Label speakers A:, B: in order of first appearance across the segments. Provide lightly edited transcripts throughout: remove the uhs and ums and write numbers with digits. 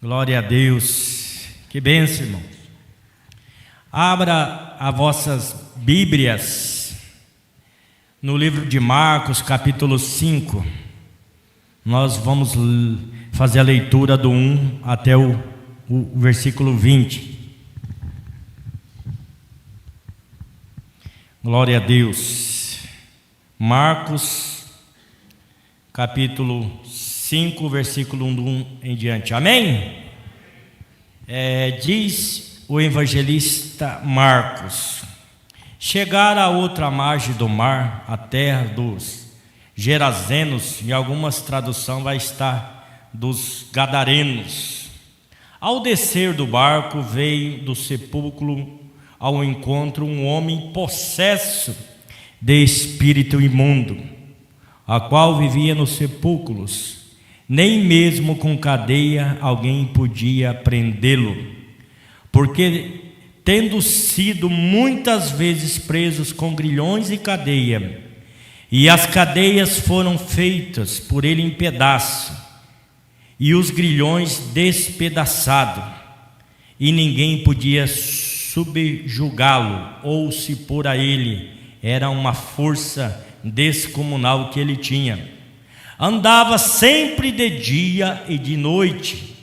A: Glória a Deus. Que bênção, irmãos. Abra as vossas Bíblias no livro de Marcos, capítulo 5. Nós vamos fazer a leitura do 1 até o versículo 20. Glória a Deus. Marcos, capítulo 5, versículo 1 em diante. Amém? Diz o evangelista Marcos: chegara a outra margem do mar, a terra dos Gerazenos, em algumas traduções vai estar dos Gadarenos. Ao descer do barco, veio do sepulcro ao encontro um homem possesso de espírito imundo, a qual vivia nos sepulcros. Nem mesmo com cadeia alguém podia prendê-lo, porque, tendo sido muitas vezes presos com grilhões e cadeia, e as cadeias foram feitas por ele em pedaço, e os grilhões despedaçados, e ninguém podia subjugá-lo ou se pôr a ele. Era uma força descomunal que ele tinha. Andava sempre de dia e de noite,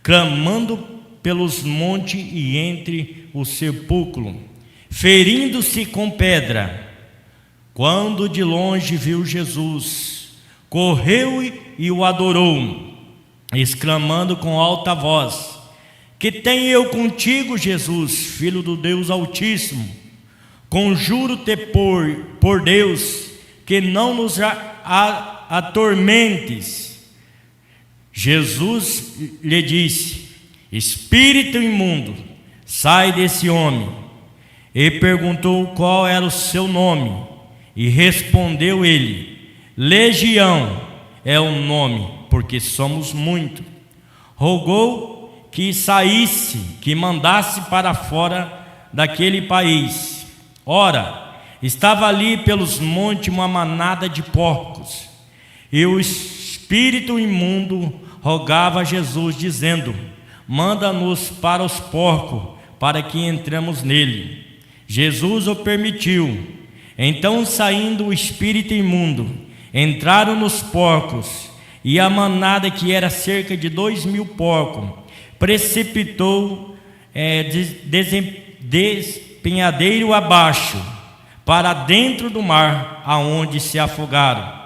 A: clamando pelos montes e entre o sepulcro, ferindo-se com pedra. Quando de longe viu Jesus, correu e o adorou, exclamando com alta voz: que tenho eu contigo, Jesus, Filho do Deus Altíssimo? Conjuro-te por Deus, que não nos atormentes. Jesus lhe disse: espírito imundo, sai desse homem. E perguntou qual era o seu nome, e respondeu ele: Legião é o nome, porque somos muito. Rogou que saísse, que mandasse para fora daquele país. Ora, estava ali pelos montes uma manada de porcos, e o espírito imundo rogava a Jesus, dizendo: manda-nos para os porcos, para que entremos nele. Jesus o permitiu. Então, saindo o espírito imundo, entraram nos porcos, e a manada, que era cerca de 2.000 porcos, precipitou despenhadeiro abaixo, para dentro do mar, aonde se afogaram.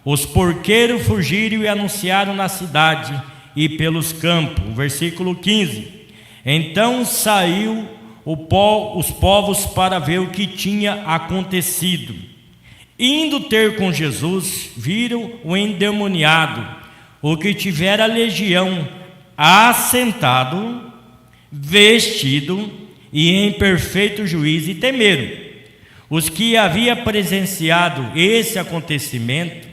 A: Os porqueiros fugiram e anunciaram na cidade e pelos campos. Versículo 15. Então saiu os povos para ver o que tinha acontecido. Indo ter com Jesus, viram o endemoniado, o que tivera legião, assentado, vestido e em perfeito juízo, e temeram. Os que haviam presenciado esse acontecimento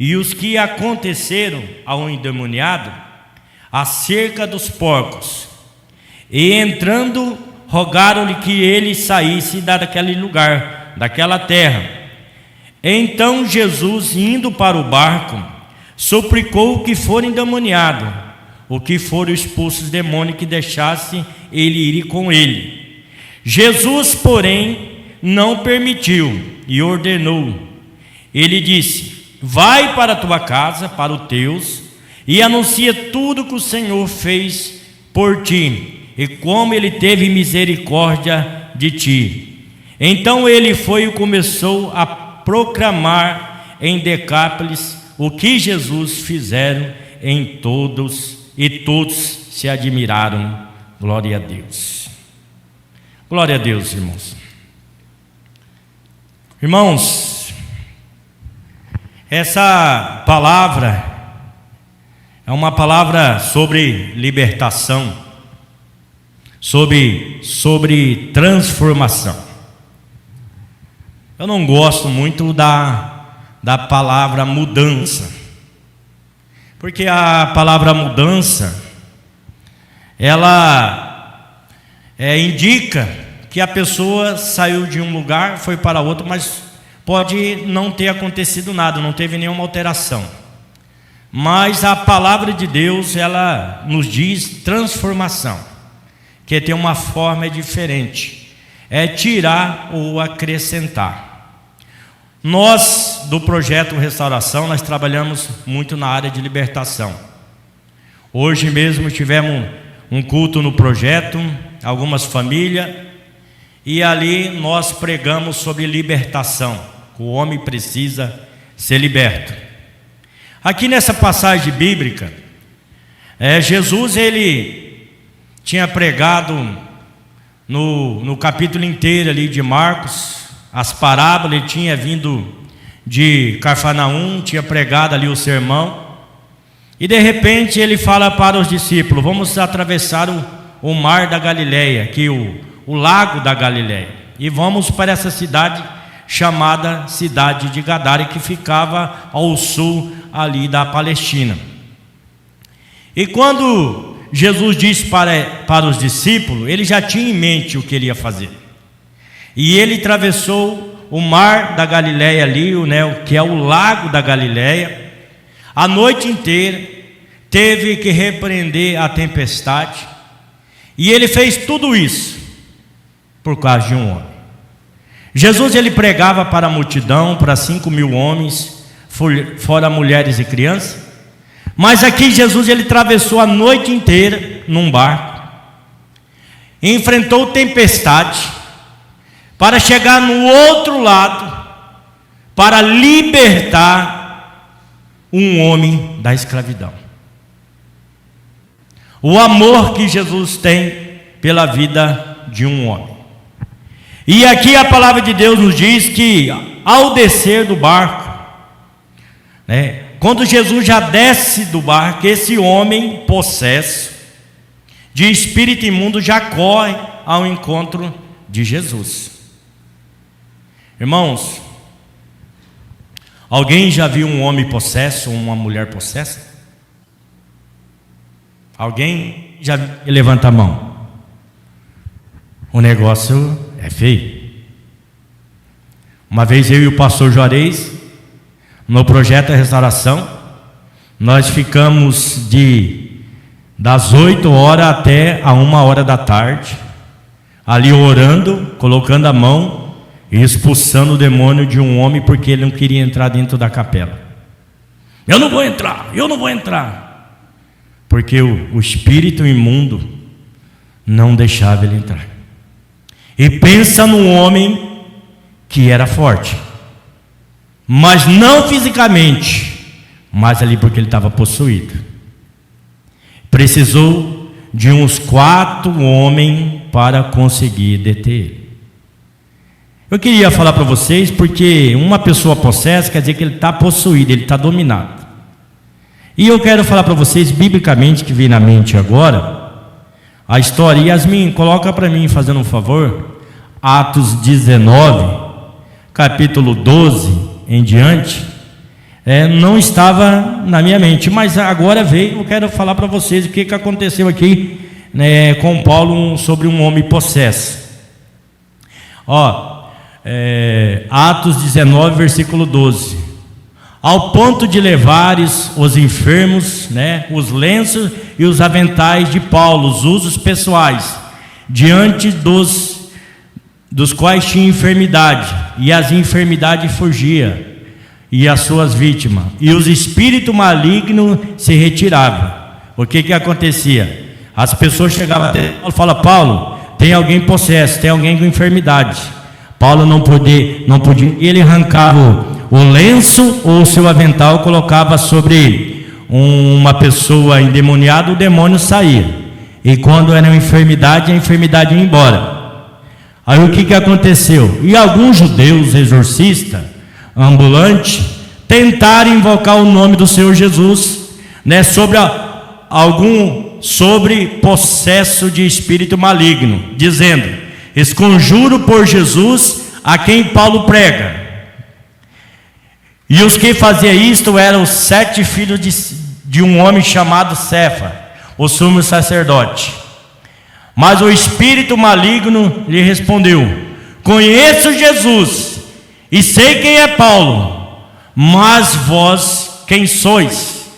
A: e os que aconteceram ao endemoniado acerca dos porcos, e entrando, rogaram-lhe que ele saísse daquele lugar, daquela terra. Então Jesus, indo para o barco, suplicou que for endemoniado, o que foram expulsos demônios, que deixasse ele ir com ele. Jesus, porém, não permitiu e ordenou. Ele disse: vai para a tua casa, para os teus, e anuncia tudo que o Senhor fez por ti, e como ele teve misericórdia de ti. Então ele foi e começou a proclamar em Decápolis o que Jesus fizeram em todos, e todos se admiraram. Glória a Deus. Glória a Deus, irmãos. Irmãos, essa palavra é uma palavra sobre libertação, sobre transformação. Eu não gosto muito da palavra mudança, porque a palavra mudança, ela indica que a pessoa saiu de um lugar, foi para outro, mas pode não ter acontecido nada, não teve nenhuma alteração. mas a palavra de Deus, ela nos diz transformação, que tem uma forma diferente, é tirar ou acrescentar. Nós, do projeto Restauração, nós trabalhamos muito na área de libertação. Hoje mesmo tivemos um culto no projeto, algumas famílias, e ali nós pregamos sobre libertação. O homem precisa ser liberto. Aqui nessa passagem bíblica, Jesus, ele tinha pregado no capítulo inteiro ali de Marcos, as parábolas. Ele tinha vindo de Cafarnaum, tinha pregado ali o sermão, e de repente ele fala para os discípulos: vamos atravessar o mar da Galileia, que o lago da Galileia, e vamos para essa cidade chamada cidade de Gadara, que ficava ao sul ali da Palestina. E quando Jesus disse para os discípulos, ele já tinha em mente o que ele ia fazer, e ele atravessou o mar da Galileia ali, que é o lago da Galileia. A noite inteira teve que repreender a tempestade, e ele fez tudo isso por causa de um homem. Jesus, ele pregava para a multidão, para 5.000 homens, fora mulheres e crianças. Mas aqui Jesus, ele atravessou a noite inteira num barco, enfrentou tempestade, para chegar no outro lado, para libertar um homem da escravidão. O amor que Jesus tem pela vida de um homem. E aqui a palavra de Deus nos diz que ao descer do barco, quando Jesus já desce do barco, esse homem possesso de espírito imundo já corre ao encontro de Jesus. Irmãos, alguém já viu um homem possesso ou uma mulher possessa? Alguém já levanta a mão? O negócio é feio. Uma vez eu e o pastor Juarez, no projeto Restauração, nós ficamos das 8 horas até a 1 hora da tarde, ali orando, colocando a mão e expulsando o demônio de um homem, porque ele não queria entrar dentro da capela. Eu não vou entrar. Porque o espírito imundo não deixava ele entrar. E pensa num homem que era forte, mas não fisicamente, mas ali porque ele estava possuído. Precisou de uns 4 homens para conseguir deter ele. Eu queria falar para vocês, porque uma pessoa possessa quer dizer que ele está possuído, ele está dominado. E eu quero falar para vocês, biblicamente, que vem na mente agora, a história. Yasmin, coloca para mim, fazendo um favor, Atos 19, capítulo 12 em diante. Não estava na minha mente, mas agora veio. Eu quero falar para vocês o que aconteceu aqui, com Paulo sobre um homem possesso. Atos 19, versículo 12. Ao ponto de levares os enfermos, os lenços e os aventais de Paulo, os usos pessoais, diante dos quais tinha enfermidade, e as enfermidades fugia, e as suas vítimas, e os espíritos malignos se retiravam. O que acontecia? As pessoas chegavam até Paulo e falavam: Paulo, tem alguém possesso, tem alguém com enfermidade. Paulo não podia, ele arrancava o lenço ou o seu avental, colocava sobre uma pessoa endemoniada, o demônio saía. E quando era uma enfermidade, a enfermidade ia embora. Aí o que aconteceu? E alguns judeus exorcistas, ambulantes, tentaram invocar o nome do Senhor Jesus, sobre possesso de espírito maligno, dizendo: esconjuro por Jesus, a quem Paulo prega. E os que faziam isto eram os 7 filhos de um homem chamado Cefa, o sumo sacerdote. Mas o espírito maligno lhe respondeu: conheço Jesus e sei quem é Paulo, mas vós quem sois?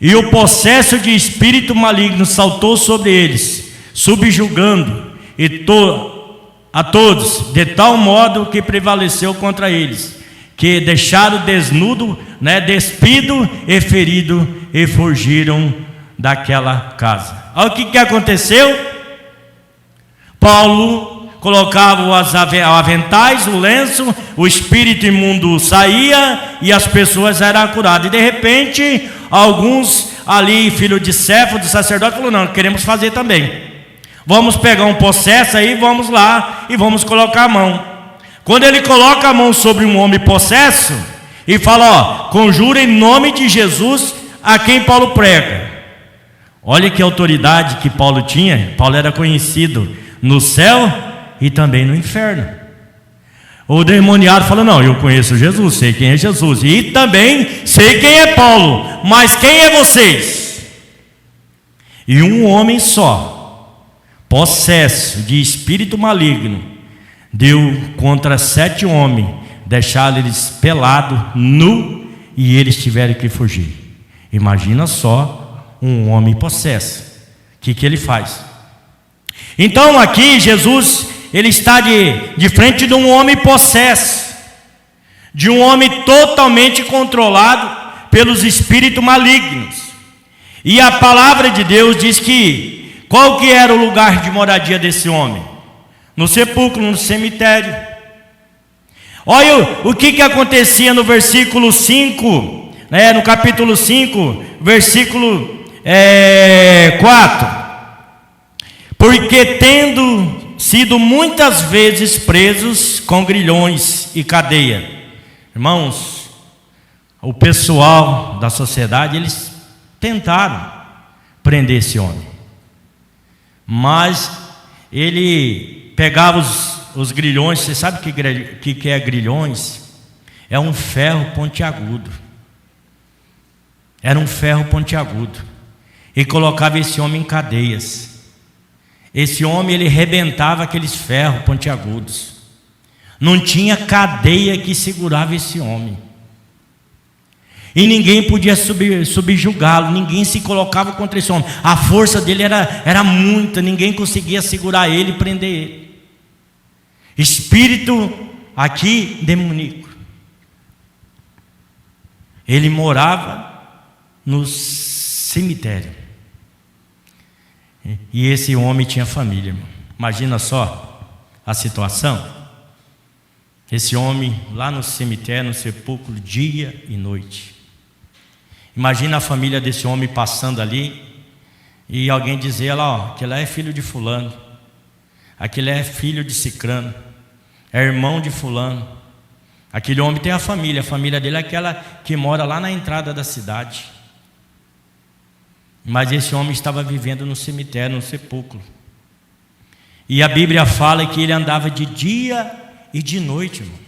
A: E o possesso de espírito maligno saltou sobre eles, subjugando a todos, de tal modo que prevaleceu contra eles, que deixaram desnudo, despido e ferido, e fugiram daquela casa. Olha o que aconteceu. Paulo colocava os aventais, o lenço, o espírito imundo saía e as pessoas eram curadas. E de repente, alguns ali, filho de Cefo, do sacerdote, falaram: não, queremos fazer também. Vamos pegar um possesso aí, vamos lá e vamos colocar a mão. Quando ele coloca a mão sobre um homem possesso e fala: conjura em nome de Jesus a quem Paulo prega. Olha que autoridade que Paulo tinha. Paulo era conhecido no céu e também no inferno. O demoniado fala: não, eu conheço Jesus, sei quem é Jesus, e também sei quem é Paulo, mas quem é vocês? E um homem só, possesso de espírito maligno, deu contra 7 homens, deixaram eles pelados, nu, e eles tiveram que fugir. Imagina só um homem possesso, o que ele faz? Então aqui Jesus, ele está de frente de um homem possesso, de um homem totalmente controlado pelos espíritos malignos. E a palavra de Deus diz que, qual que era o lugar de moradia desse homem? No sepulcro, no cemitério. Olha o que acontecia no versículo 5, no capítulo 5, versículo 4. Porque tendo sido muitas vezes presos com grilhões e cadeia. Irmãos, o pessoal da sociedade, eles tentaram prender esse homem, mas ele pegava os grilhões. Você sabe o que é grilhões? É um ferro pontiagudo. Era um ferro pontiagudo. E colocava esse homem em cadeias. Esse homem, ele rebentava aqueles ferros pontiagudos. Não tinha cadeia que segurava esse homem. E ninguém podia subjugá-lo, ninguém se colocava contra esse homem. A força dele era muita, ninguém conseguia segurar ele e prender ele. Espírito aqui demoníaco. Ele morava no cemitério. E esse homem tinha família, irmão. Imagina só a situação. Esse homem lá no cemitério, no sepulcro, dia e noite. Imagina a família desse homem passando ali e alguém dizer lá: aquele é filho de fulano, aquele é filho de cicrano, é irmão de fulano. Aquele homem tem a família dele é aquela que mora lá na entrada da cidade. Mas esse homem estava vivendo no cemitério, no sepulcro. E a Bíblia fala que ele andava de dia e de noite, irmão.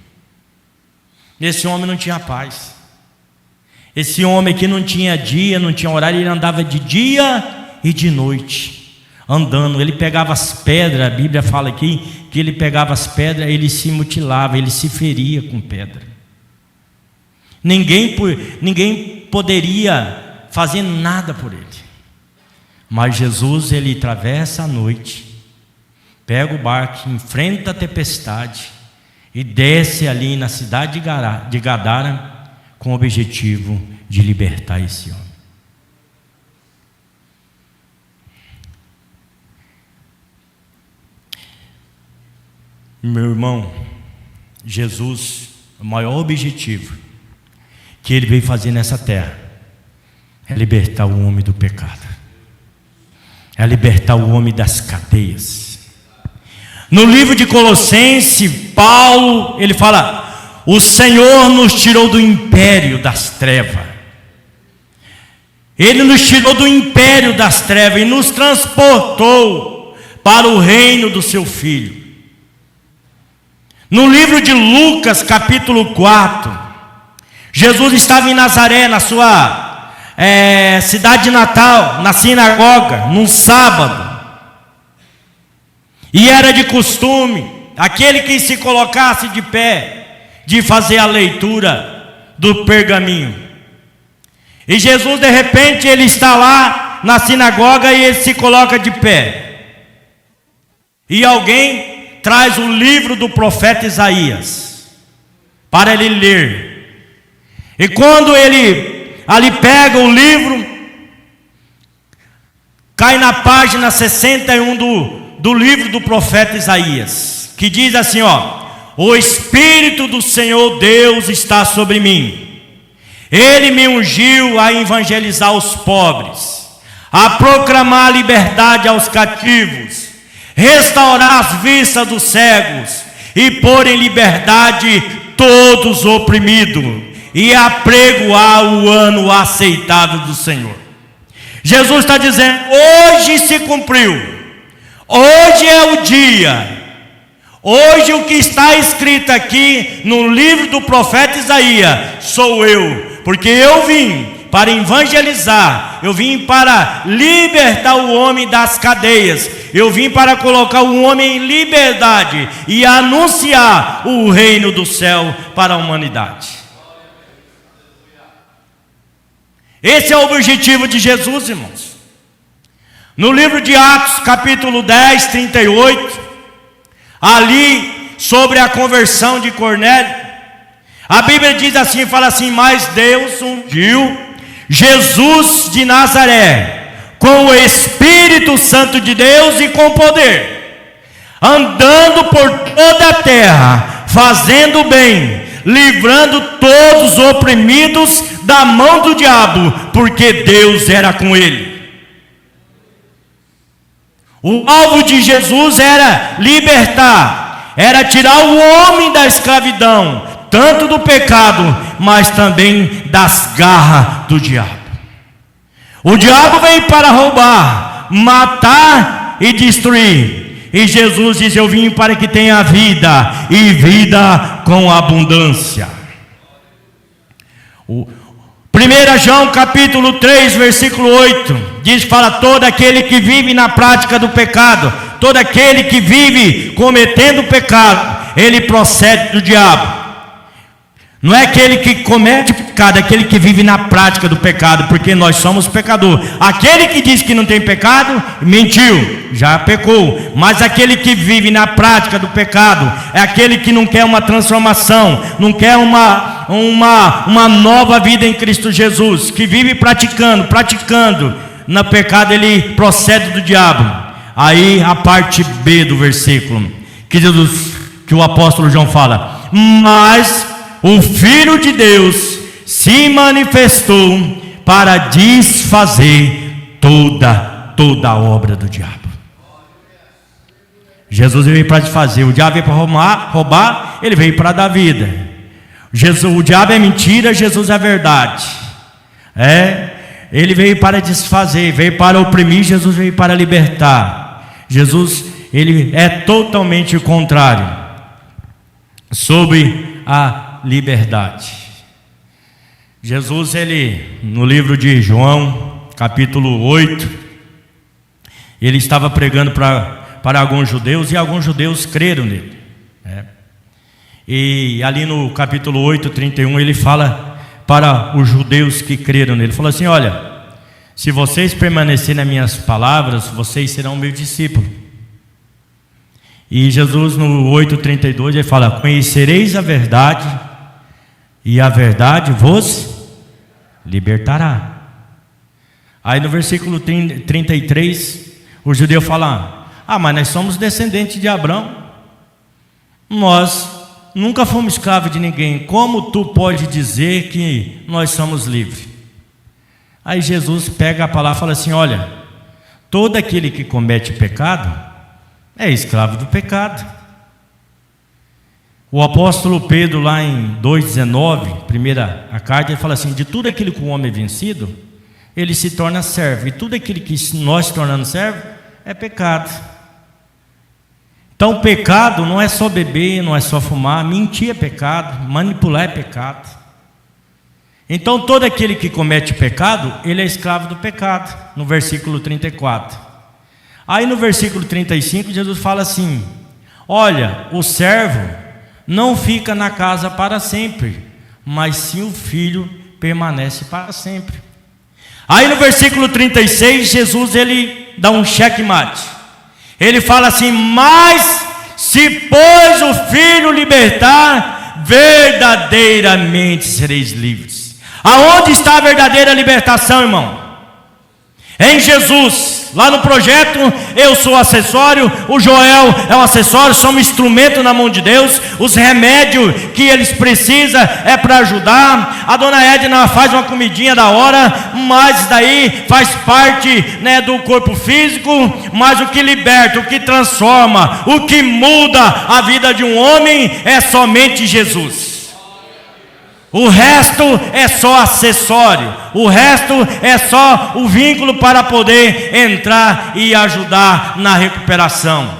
A: Esse homem não tinha paz. Esse homem que não tinha dia, não tinha horário, ele andava de dia e de noite, andando. Ele pegava as pedras, a Bíblia fala aqui que ele pegava as pedras, ele se mutilava, ele se feria com pedra. Ninguém poderia fazer nada por ele. Mas Jesus, ele atravessa a noite, pega o barco, enfrenta a tempestade e desce ali na cidade de Gadara com o objetivo de libertar esse homem. Meu irmão, Jesus, o maior objetivo que ele veio fazer nessa terra é libertar o homem do pecado. É libertar o homem das cadeias. No livro de Colossenses, Paulo, ele fala: o Senhor nos tirou do império das trevas. Ele nos tirou do império das trevas e nos transportou para o reino do seu Filho. No livro de Lucas, capítulo 4, Jesus estava em Nazaré, na sua cidade natal, na sinagoga, num sábado. E era de costume, aquele que se colocasse de pé, de fazer a leitura do pergaminho. E Jesus, de repente, ele está lá na sinagoga e ele se coloca de pé. E alguém traz o livro do profeta Isaías para ele ler. E quando ele ali pega o livro, cai na página 61 do livro do profeta Isaías, que diz assim, ó: o Espírito do Senhor Deus está sobre mim. Ele me ungiu a evangelizar os pobres, a proclamar a liberdade aos cativos, restaurar as vistas dos cegos e pôr em liberdade todos os oprimidos, e apregoar o ano aceitável do Senhor. Jesus está dizendo: hoje se cumpriu, hoje é o dia. Hoje o que está escrito aqui no livro do profeta Isaías sou eu, porque eu vim para evangelizar, eu vim para libertar o homem das cadeias, eu vim para colocar o homem em liberdade e anunciar o reino do céu para a humanidade. Esse é o objetivo de Jesus, irmãos. No livro de Atos, capítulo 10, 38, ali sobre a conversão de Cornélio, a Bíblia diz assim, fala assim: mas Deus ungiu Jesus de Nazaré com o Espírito Santo de Deus e com poder, andando por toda a terra, fazendo bem, livrando todos os oprimidos da mão do diabo, porque Deus era com ele. O alvo de Jesus era libertar, era tirar o homem da escravidão, tanto do pecado, mas também das garras do diabo. O diabo veio para roubar, matar e destruir, e Jesus diz: eu vim para que tenha vida, e vida com abundância. 1 João capítulo 3, versículo 8, diz, fala: todo aquele que vive na prática do pecado, todo aquele que vive cometendo pecado, ele procede do diabo. Não é aquele que comete pecado, é aquele que vive na prática do pecado, porque nós somos pecadores. Aquele que diz que não tem pecado, mentiu, já pecou. Mas aquele que vive na prática do pecado é aquele que não quer uma transformação, não quer uma nova vida em Cristo Jesus, que vive praticando no pecado, ele procede do diabo. Aí a parte B do versículo, que o apóstolo João fala: mas o Filho de Deus se manifestou para desfazer toda a obra do diabo. Jesus veio para desfazer. O diabo veio para roubar, ele veio para dar vida. O diabo é mentira, Jesus é verdade. Ele veio para desfazer, veio para oprimir, Jesus veio para libertar. Jesus, ele é totalmente o contrário, sobre a liberdade. Jesus, ele, no livro de João, capítulo 8, ele estava pregando para alguns judeus, e alguns judeus creram nele. E ali no capítulo 8, 31, ele fala para os judeus que creram nele, ele falou assim: olha, se vocês permanecerem nas minhas palavras, vocês serão meus discípulos. E Jesus no 8,32 ele fala: conhecereis a verdade, e a verdade vos libertará. Aí no versículo 33, o judeu fala: mas nós somos descendentes de Abraão, nós nunca fomos escravos de ninguém, como tu pode dizer que nós somos livres? Aí Jesus pega a palavra e fala assim: olha, todo aquele que comete pecado é escravo do pecado. O apóstolo Pedro, lá em 2,19, a carta, ele fala assim: de tudo aquilo que o homem é vencido, ele se torna servo, e tudo aquilo que nós se tornamos servo é pecado. Então pecado não é só beber, não é só fumar, mentir é pecado, manipular é pecado. Então todo aquele que comete pecado, ele é escravo do pecado, no versículo 34. Aí no versículo 35, Jesus fala assim: olha, o servo não fica na casa para sempre, mas sim o filho permanece para sempre. Aí no versículo 36, Jesus ele dá um checkmate. Ele fala assim: mas se pois o Filho libertar, verdadeiramente sereis livres. Aonde está a verdadeira libertação, irmão? Em Jesus. Lá no projeto eu sou acessório, o Joel é um acessório, somos instrumento na mão de Deus. Os remédios que eles precisam é para ajudar. A dona Edna faz uma comidinha da hora, mas daí faz parte, né, do corpo físico. Mas o que liberta, o que transforma, o que muda a vida de um homem é somente Jesus. O resto é só acessório, o resto é só o vínculo para poder entrar e ajudar na recuperação.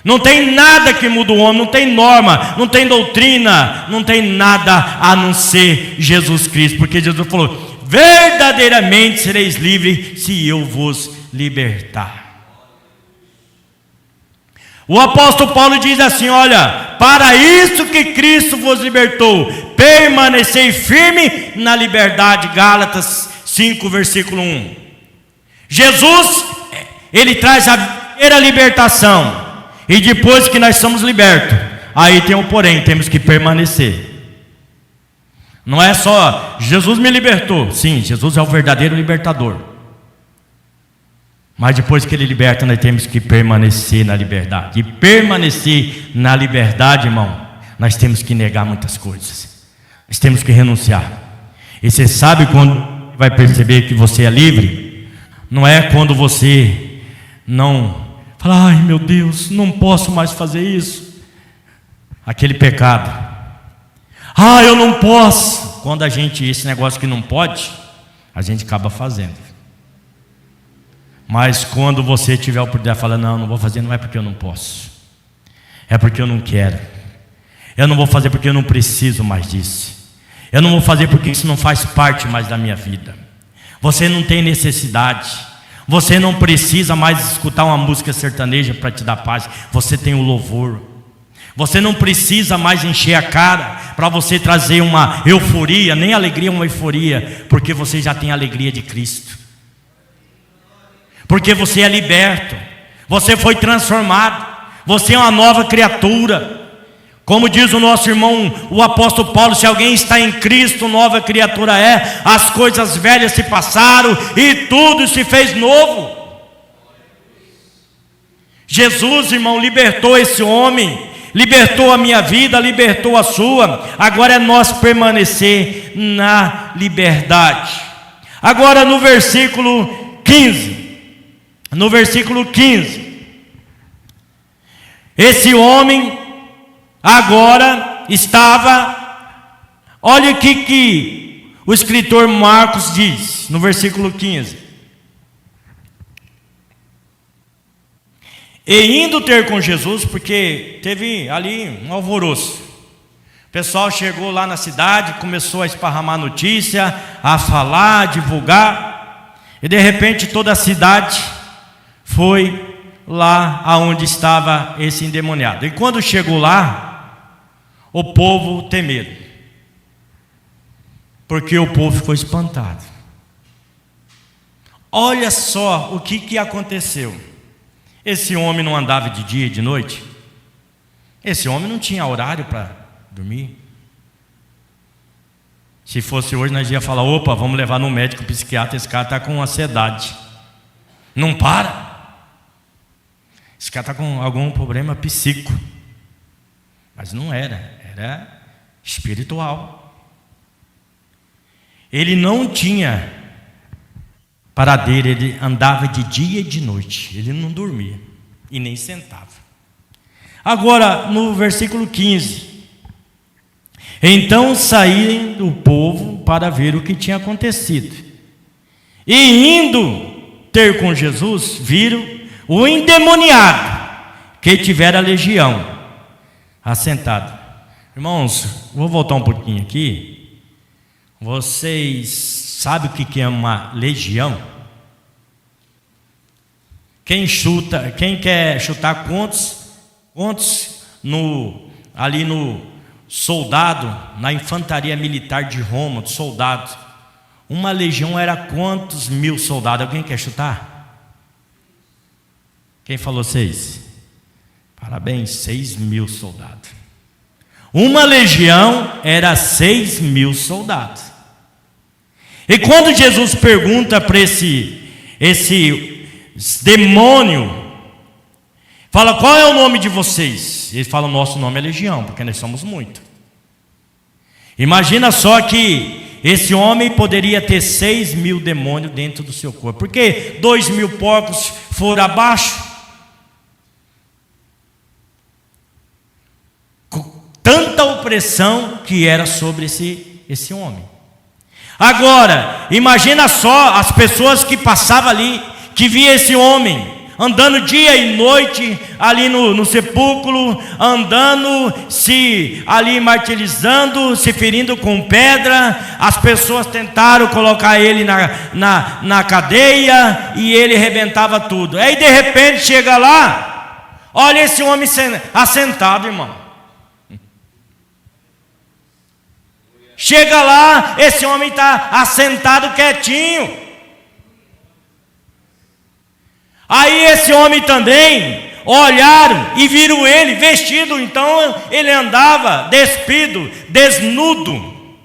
A: Não tem nada que muda o homem, não tem norma, não tem doutrina, não tem nada a não ser Jesus Cristo, porque Jesus falou: verdadeiramente sereis livres se eu vos libertar. O apóstolo Paulo diz assim: olha, para isso que Cristo vos libertou, permanecei firme na liberdade. Gálatas 5, versículo 1. Jesus, ele traz a verdadeira libertação. E depois que nós somos libertos, aí tem um porém, temos que permanecer. Não é só, Jesus me libertou. Sim, Jesus é o verdadeiro libertador. Mas depois que Ele liberta, nós temos que permanecer na liberdade. E permanecer na liberdade, irmão, nós temos que negar muitas coisas. Nós temos que renunciar. E você sabe quando vai perceber que você é livre? Não é quando você não fala: ai meu Deus, não posso mais fazer isso. Aquele pecado. Ah, eu não posso. Quando a gente, esse negócio que não pode, a gente acaba fazendo. Mas quando você tiver a oportunidade de falar: não, não vou fazer, não é porque eu não posso, é porque eu não quero. Eu não vou fazer porque eu não preciso mais disso. Eu não vou fazer porque isso não faz parte mais da minha vida. Você não tem necessidade. Você não precisa mais escutar uma música sertaneja para te dar paz. Você tem o louvor. Você não precisa mais encher a cara para você trazer uma euforia, nem alegria, uma euforia, porque você já tem a alegria de Cristo. Porque você é liberto, você foi transformado, você é uma nova criatura. Como diz o nosso irmão, o apóstolo Paulo: se alguém está em Cristo, nova criatura é. As coisas velhas se passaram e tudo se fez novo. Jesus, irmão, libertou esse homem, libertou a minha vida, libertou a sua. Agora é nós permanecer na liberdade. Agora no versículo 15. No versículo 15, esse homem agora estava, olha o que o escritor Marcos diz no versículo 15: e indo ter com Jesus, porque teve ali um alvoroço, o pessoal chegou lá na cidade, começou a esparramar notícia, a falar, a divulgar, e de repente toda a cidade foi lá aonde estava esse endemoniado. E quando chegou lá, o povo temeram, porque o povo ficou espantado. Olha só o que aconteceu. Esse homem não andava de dia e de noite. Esse homem não tinha horário para dormir. Se fosse hoje, nós ia falar: opa, vamos levar no médico psiquiatra, esse cara está com ansiedade, não para. Esse cara está com algum problema psíquico. Mas não era, era espiritual. Ele não tinha paradeira, ele andava de dia e de noite. Ele não dormia e nem sentava. Agora, no versículo 15: então saíram do povo para ver o que tinha acontecido. E indo ter com Jesus, viram o endemoniado que tivera legião assentado. Irmãos, vou voltar um pouquinho aqui. Vocês sabem o que é uma legião? Quem quer chutar quantos ali no soldado, na infantaria militar de Roma, soldado, Uma legião era quantos mil soldados? Alguém quer chutar? Quem falou 6? Parabéns, 6.000 soldados. Uma legião era 6.000 soldados. E quando Jesus pergunta para esse demônio, fala, qual é o nome de vocês? Ele fala, o nosso nome é legião, porque nós somos muito. Imagina só que esse homem poderia ter 6.000 demônios dentro do seu corpo. Por que 2.000 porcos foram abaixo? Tanta opressão que era sobre esse homem. Agora, imagina só as pessoas que passavam ali, que via esse homem andando dia e noite ali no sepulcro, andando, se ali martirizando, se ferindo com pedra. As pessoas tentaram colocar ele na cadeia e ele arrebentava tudo. Aí de repente chega lá, olha esse homem assentado, irmão. Chega lá, esse homem está assentado quietinho. Aí esse homem também olharam e viram ele vestido. Então ele andava despido, desnudo.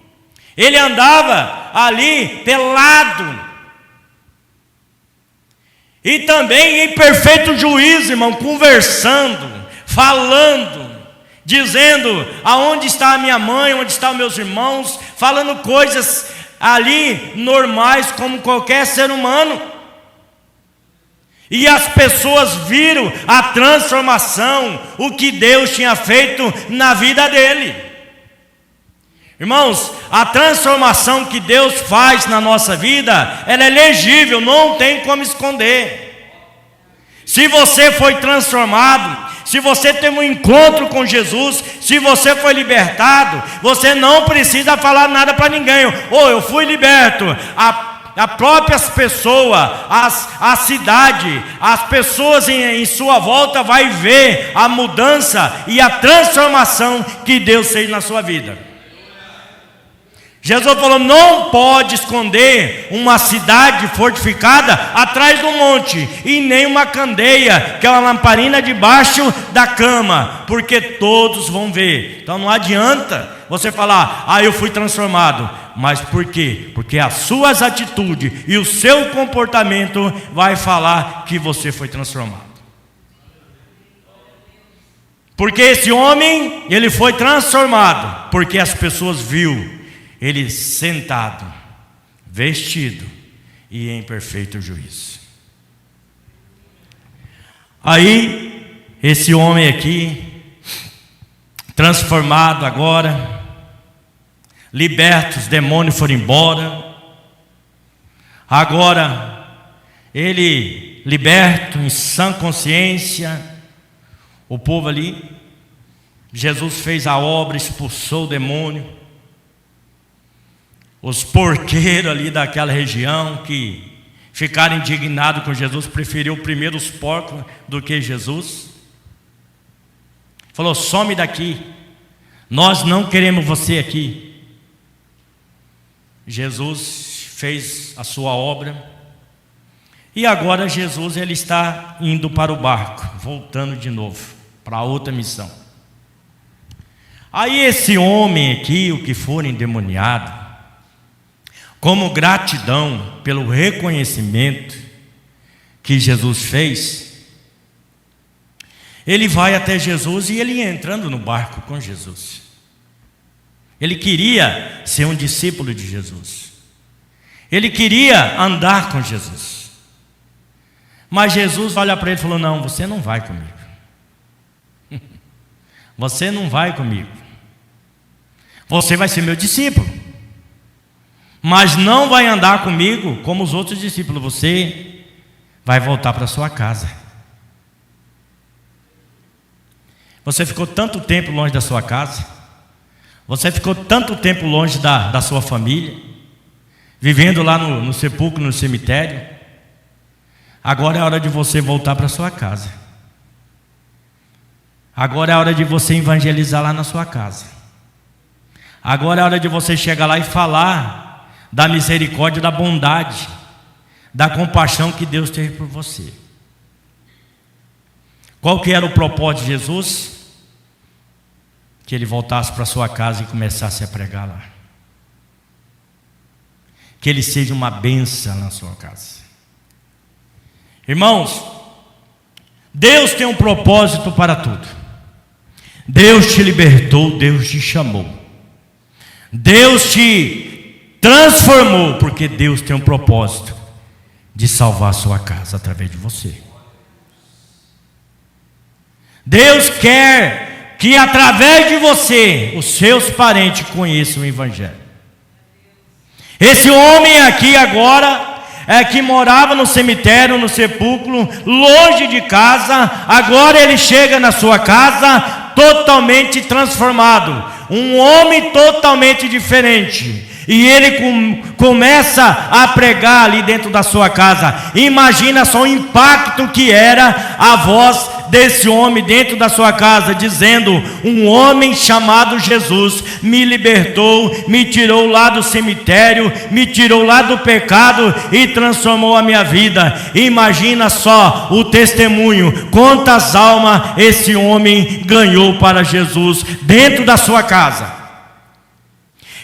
A: Ele andava ali pelado. E também em perfeito juízo, irmão, conversando, falando, dizendo, aonde está a minha mãe, onde estão meus irmãos, falando coisas ali normais como qualquer ser humano. E as pessoas viram a transformação, o que Deus tinha feito na vida dele. Irmãos, a transformação que Deus faz na nossa vida, ela é legível, não tem como esconder. Se você foi transformado, se você teve um encontro com Jesus, se você foi libertado, você não precisa falar nada para ninguém. Eu fui liberto. A própria pessoa, a cidade, as pessoas em sua volta vai ver a mudança e a transformação que Deus fez na sua vida. Jesus falou, não pode esconder uma cidade fortificada atrás do monte, e nem uma candeia, que é uma lamparina debaixo da cama, porque todos vão ver. Então não adianta você falar, eu fui transformado. Mas por quê? Porque as suas atitudes e o seu comportamento vai falar que você foi transformado. Porque esse homem, ele foi transformado, porque as pessoas viram ele sentado, vestido e em perfeito juízo. Aí, esse homem aqui, transformado agora, liberto, os demônios foram embora. Agora, ele liberto, em sã consciência, o povo ali, Jesus fez a obra, expulsou o demônio. Os porqueiros ali daquela região que ficaram indignados com Jesus, preferiu primeiro os porcos do que Jesus. Falou, some daqui, nós não queremos você aqui. Jesus fez a sua obra. E agora Jesus, ele está indo para o barco, voltando de novo para outra missão. Aí esse homem aqui, o que for endemoniado, como gratidão pelo reconhecimento que Jesus fez, ele vai até Jesus e ele entrando no barco com Jesus. Ele queria ser um discípulo de Jesus. Ele queria andar com Jesus. Mas Jesus olha para ele e falou, não, você não vai comigo. Você não vai comigo. Você vai ser meu discípulo, mas não vai andar comigo como os outros discípulos. Você vai voltar para sua casa. Você ficou tanto tempo longe da sua casa, você ficou tanto tempo longe da sua família, vivendo lá no sepulcro, no cemitério. Agora é a hora de você voltar para sua casa. Agora é a hora de você evangelizar lá na sua casa. Agora é a hora de você chegar lá e falar da misericórdia, da bondade, da compaixão que Deus teve por você. Qual que era o propósito de Jesus? Que ele voltasse para sua casa e começasse a pregar lá. Que ele seja uma bênção na sua casa. Irmãos, Deus tem um propósito para tudo. Deus te libertou, Deus te chamou, Deus te transformou, porque Deus tem um propósito de salvar a sua casa através de você. Deus quer que através de você os seus parentes conheçam o Evangelho. Esse homem aqui agora que morava no cemitério, no sepulcro, longe de casa, agora ele chega na sua casa totalmente transformado, um homem totalmente diferente. E ele começa a pregar ali dentro da sua casa. Imagina só o impacto que era a voz desse homem dentro da sua casa, dizendo: um homem chamado Jesus me libertou, me tirou lá do cemitério, me tirou lá do pecado e transformou a minha vida. Imagina só o testemunho, quantas almas esse homem ganhou para Jesus dentro da sua casa.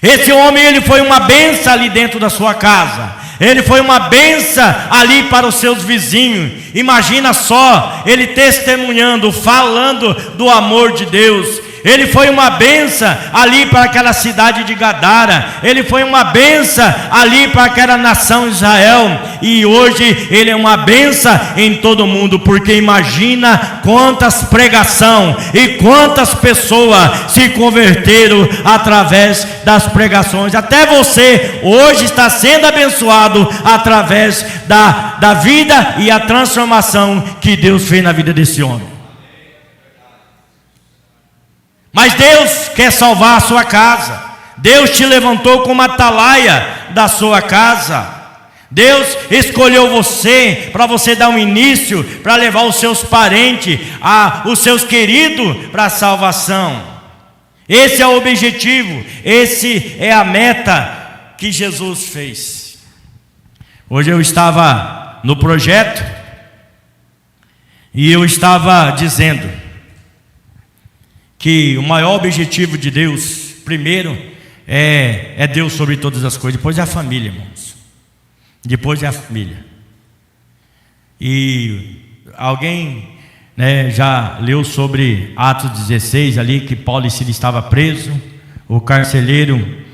A: Esse homem, ele foi uma bênção ali dentro da sua casa. Ele foi uma bênção ali para os seus vizinhos. Imagina só, ele testemunhando, falando do amor de Deus. Ele foi uma bênção ali para aquela cidade de Gadara. Ele foi uma bênção ali para aquela nação Israel. E hoje ele é uma bênção em todo mundo. Porque imagina quantas pregações e quantas pessoas se converteram através das pregações. Até você hoje está sendo abençoado através da vida e a transformação que Deus fez na vida desse homem. Mas Deus quer salvar a sua casa. Deus te levantou como atalaia da sua casa. Deus escolheu você para você dar um início, para levar os seus parentes, os seus queridos para a salvação. Esse é o objetivo, esse é a meta que Jesus fez. Hoje eu estava no projeto e eu estava dizendo que o maior objetivo de Deus, primeiro, é Deus sobre todas as coisas. Depois é a família, irmãos. Depois é a família. E alguém já leu sobre Atos 16 ali, que Paulo e Silas estavam presos. O carcereiro,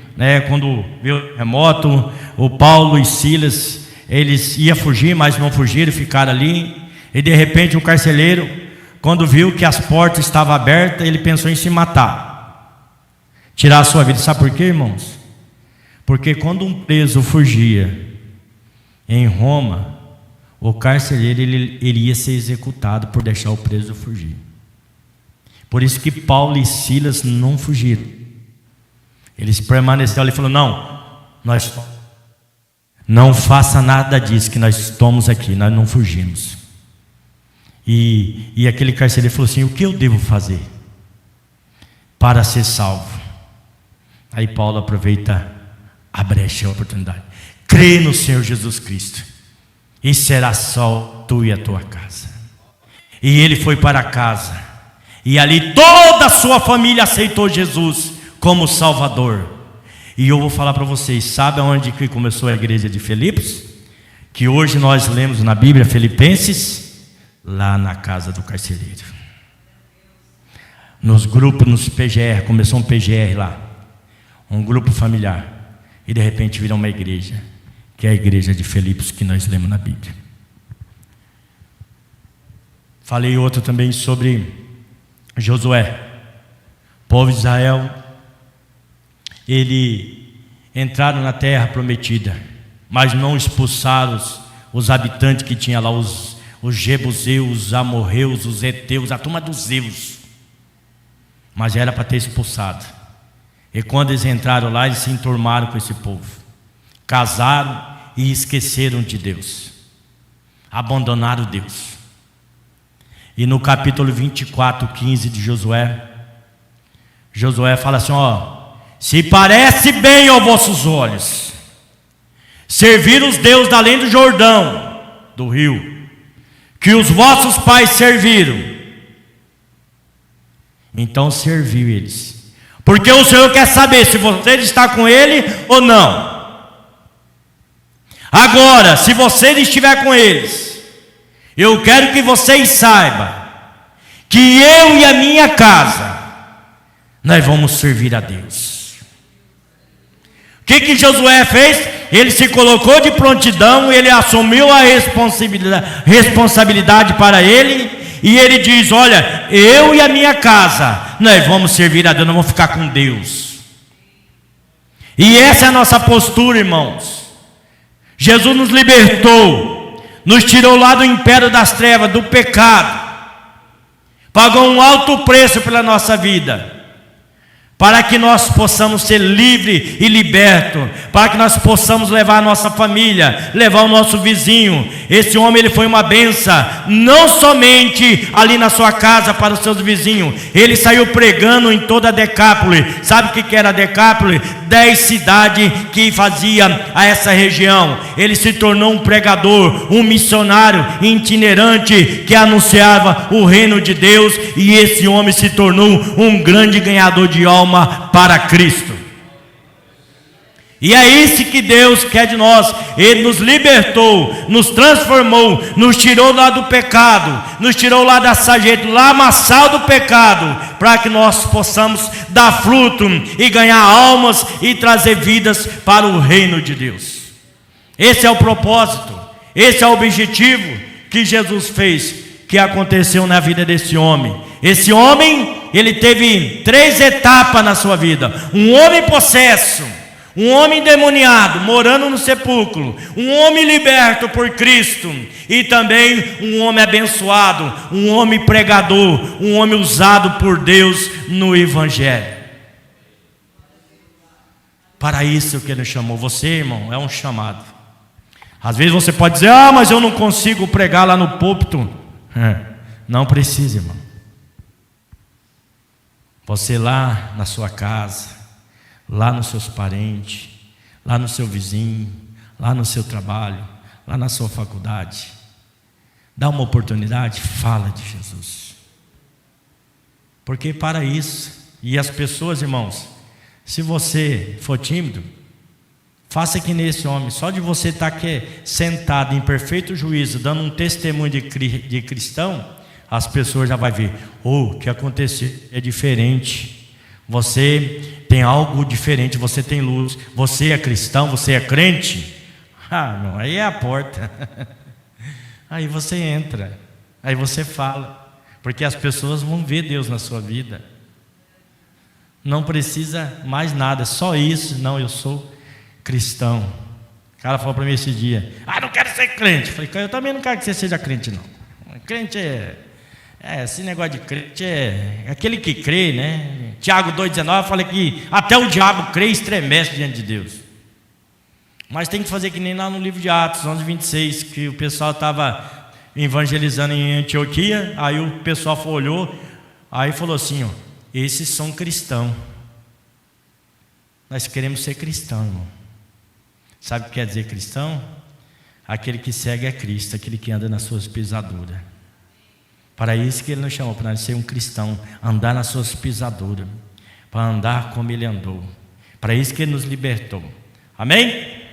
A: quando viu o terremoto, o Paulo e Silas, eles iam fugir, mas não fugiram, ficaram ali. E de repente o carcereiro, quando viu que as portas estavam abertas, ele pensou em se matar, tirar a sua vida. Sabe por quê, irmãos? Porque quando um preso fugia em Roma, o carcereiro ele ia ser executado por deixar o preso fugir. Por isso que Paulo e Silas não fugiram. Eles permaneceram ali e falaram: não faça nada disso, que nós estamos aqui, nós não fugimos. E aquele carcereiro falou assim: o que eu devo fazer para ser salvo? Aí Paulo aproveita a brecha, a oportunidade: crê no Senhor Jesus Cristo e será salvo tu e a tua casa. E ele foi para casa, e ali toda a sua família aceitou Jesus como Salvador. E eu vou falar para vocês: sabe aonde que começou a igreja de Filipos? Que hoje nós lemos na Bíblia, Filipenses. Lá na casa do carcereiro, nos grupos, nos PGR, começou um PGR lá, um grupo familiar, e de repente virou uma igreja, que é a igreja de Filipos, que nós lemos na Bíblia. Falei outro também sobre Josué. O povo de Israel, ele entraram na terra prometida, mas não expulsaram os habitantes que tinha lá, os jebuseus, os amorreus, os heteus, a turma dos zeus. Mas era para ter expulsado. E quando eles entraram lá, eles se enturmaram com esse povo, casaram e esqueceram de Deus, abandonaram Deus. E no capítulo 24, 15 de Josué, Josué fala assim: se parece bem aos vossos olhos, servir os deuses além do Jordão, do rio, que os vossos pais serviram. Então serviu eles, porque o Senhor quer saber se você está com Ele ou não. Agora, se você estiver com eles, eu quero que vocês saibam que eu e a minha casa, nós vamos servir a Deus. O que Josué fez? Ele se colocou de prontidão, ele assumiu a responsabilidade para ele, e ele diz: olha, eu e a minha casa, nós vamos servir a Deus, nós vamos ficar com Deus. E essa é a nossa postura, irmãos. Jesus nos libertou, nos tirou lá do império das trevas, do pecado, pagou um alto preço pela nossa vida, para que nós possamos ser livres e libertos, para que nós possamos levar a nossa família, levar o nosso vizinho. Esse homem, ele foi uma bênção, não somente ali na sua casa para os seus vizinhos, ele saiu pregando em toda a Decápole. Sabe o que era a Decápole? 10 cidades que fazia a essa região. Ele se tornou um pregador, um missionário itinerante que anunciava o reino de Deus, e esse homem se tornou um grande ganhador de alma para Cristo. E é isso que Deus quer de nós. Ele nos libertou, nos transformou, nos tirou lá do pecado, nos tirou lá da sarjeta, lamaçal do pecado, para que nós possamos dar fruto e ganhar almas e trazer vidas para o reino de Deus. Esse é o propósito, esse é o objetivo que Jesus fez, que aconteceu na vida desse homem. Esse homem, ele teve 3 etapas na sua vida: um homem possesso, um homem endemoniado, morando no sepulcro, um homem liberto por Cristo, e também um homem abençoado, um homem pregador, um homem usado por Deus no Evangelho. Para isso que Ele chamou você, irmão, é um chamado. Às vezes você pode dizer: ah, mas eu não consigo pregar lá no púlpito. Não precisa, irmão. Você lá na sua casa, lá nos seus parentes, lá no seu vizinho, lá no seu trabalho, lá na sua faculdade, dá uma oportunidade, fala de Jesus. Porque para isso, e as pessoas, irmãos, se você for tímido, faça que nesse homem, só de você estar aqui sentado em perfeito juízo, dando um testemunho de cristão, as pessoas já vão ver: oh, o que aconteceu é diferente. Você tem algo diferente, você tem luz, você é cristão, você é crente. Ah, não, aí é a porta. Aí você entra, aí você fala, porque as pessoas vão ver Deus na sua vida. Não precisa mais nada, só isso. Não, eu sou cristão. O cara falou para mim esse dia: ah, não quero ser crente. Eu falei: eu também não quero que você seja crente, não. Crente esse negócio de crente é aquele que crê, né? Tiago 2,19 fala que até o diabo crê e estremece diante de Deus. Mas tem que fazer que nem lá no livro de Atos 11:26, que o pessoal estava evangelizando em Antioquia. Aí o pessoal olhou, aí falou assim: ó, esses são cristãos. Nós queremos ser cristão, irmão. Sabe o que quer dizer cristão? Aquele que segue a Cristo, aquele que anda nas suas pisaduras. Para isso que Ele nos chamou, para nós ser um cristão, andar nas suas pisaduras, para andar como Ele andou. Para isso que Ele nos libertou. Amém?